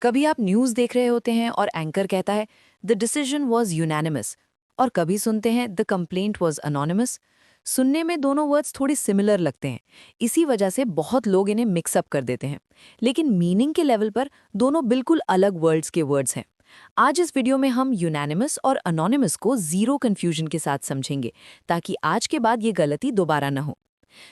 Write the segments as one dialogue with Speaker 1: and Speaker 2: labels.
Speaker 1: कभी आप न्यूज़ देख रहे होते हैं और एंकर कहता है द डिसीजन वॉज यूनानिमस, और कभी सुनते हैं द कंप्लेंट वॉज अनोनिमस। सुनने में दोनों वर्ड्स थोड़ी सिमिलर लगते हैं। इसी वजह से बहुत लोग इन्हें मिक्सअप कर देते हैं, लेकिन मीनिंग के लेवल पर दोनों बिल्कुल अलग वर्ड्स के वर्ड्स हैं। आज इस वीडियो में हम यूनानिमस और अनोनिमस को जीरो कन्फ्यूजन के साथ समझेंगे, ताकि आज के बाद ये गलती दोबारा न हो।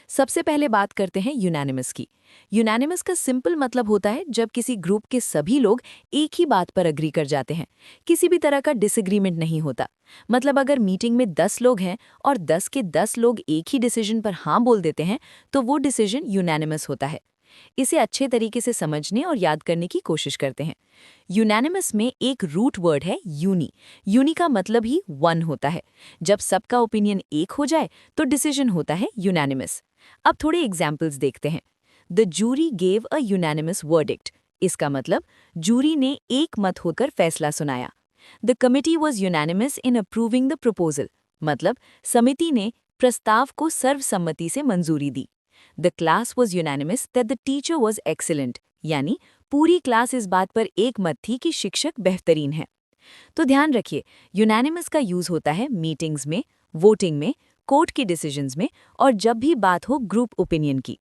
Speaker 1: सबसे पहले बात करते हैं यूनानिमस की। यूनानिमस का सिंपल मतलब होता है जब किसी ग्रुप के सभी लोग एक ही बात पर अग्री कर जाते हैं, किसी भी तरह का डिसएग्रीमेंट नहीं होता। मतलब अगर मीटिंग में 10 लोग हैं और 10 के 10 लोग एक ही डिसीजन पर हाँ बोल देते हैं, तो वो डिसीजन यूनानिमस होता है। इसे अच्छे तरीके से समझने और याद करने की कोशिश करते हैं। यूनानिमस में एक रूट वर्ड है यूनी। यूनी का मतलब ही वन होता है। जब सबका ओपिनियन एक हो जाए तो डिसीजन होता है यूनानिमस। अब थोड़े एग्जाम्पल्स देखते हैं। The jury gave a unanimous verdict. इसका मतलब जूरी ने एक मत होकर फैसला सुनाया। The committee was unanimous in approving the proposal. मतलब समिति ने प्रस्ताव को सर्वसम्मति से मंजूरी दी। The class was unanimous that the teacher was excellent. यानी पूरी क्लास इस बात पर एक मत थी कि शिक्षक बेहतरीन है। तो ध्यान रखिए, यूनानिमस का यूज होता है मीटिंग्स में, वोटिंग में, कोर्ट के डिसीजंस में, और जब भी बात हो ग्रुप ओपिनियन की।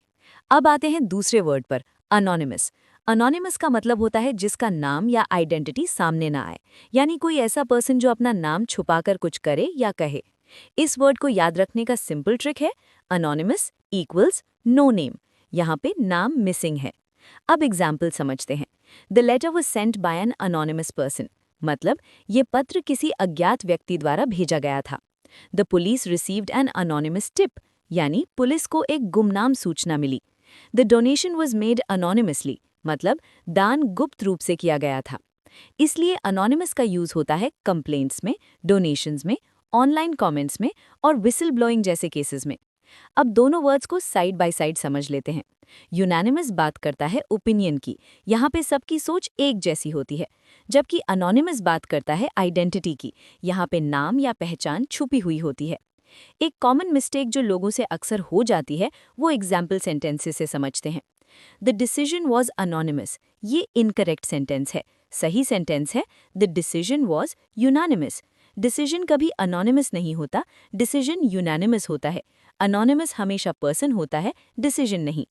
Speaker 1: अब आते हैं दूसरे वर्ड पर, अनोनिमस। अनोनिमस का मतलब होता है जिसका नाम या आइडेंटिटी सामने ना आए, यानी कोई ऐसा पर्सन जो अपना नाम छुपाकर कुछ करे या कहे। इस वर्ड को याद रखने का सिंपल ट्रिक है, अनोनिमस इक्वल्स नो नेम। यहाँ पे नाम मिसिंग है। अब एग्जाम्पल समझते हैं। The letter was sent by an anonymous person. मतलब ये पत्र किसी अज्ञात व्यक्ति द्वारा भेजा गया था। The police received an anonymous tip. यानी पुलिस को एक गुमनाम सूचना मिली। The donation was made anonymously. मतलब दान गुप्त रूप से किया गया था। इसलिए अनोनिमस का यूज होता है कंप्लेंट्स में, डोनेशंस में, ऑनलाइन कमेंट्स में और विसल ब्लोइंग जैसे केसेस में। अब दोनों वर्ड्स को साइड बाय साइड समझ लेते हैं। यूनानिमस बात करता है ओपिनियन की, यहाँ पे सबकी सोच एक जैसी होती है। जबकि अनोनिमस बात करता है आइडेंटिटी की, यहाँ पे नाम या पहचान छुपी हुई होती है। एक कॉमन मिस्टेक जो लोगों से अक्सर हो जाती है, वो एग्जाम्पल सेंटेंसेस से समझते हैं। द डिसीजन वॉज अनोनिमस, ये इनकरेक्ट सेंटेंस है। सही सेंटेंस है the decision was unanimous. Decision कभी अनोनिमस नहीं होता, डिसीजन यूनानिमस होता है। अनोनिमस हमेशा पर्सन होता है, डिसीजन नहीं।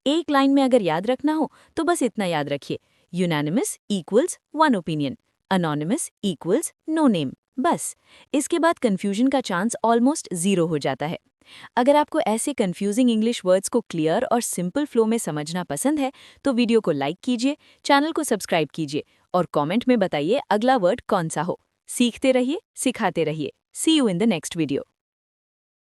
Speaker 1: एक लाइन में अगर याद रखना हो तो बस इतना याद रखिए, unanimous equals one opinion, anonymous equals no name. बस इसके बाद कंफ्यूजन का चांस ऑलमोस्ट जीरो हो जाता है। अगर आपको ऐसे कंफ्यूजिंग इंग्लिश वर्ड्स को क्लियर और सिंपल फ्लो में समझना पसंद है तो वीडियो को लाइक कीजिए, चैनल को सब्सक्राइब कीजिए और कमेंट में बताइए अगला वर्ड कौन सा हो। सीखते रहिए, सिखाते रहिए। See you in the next video.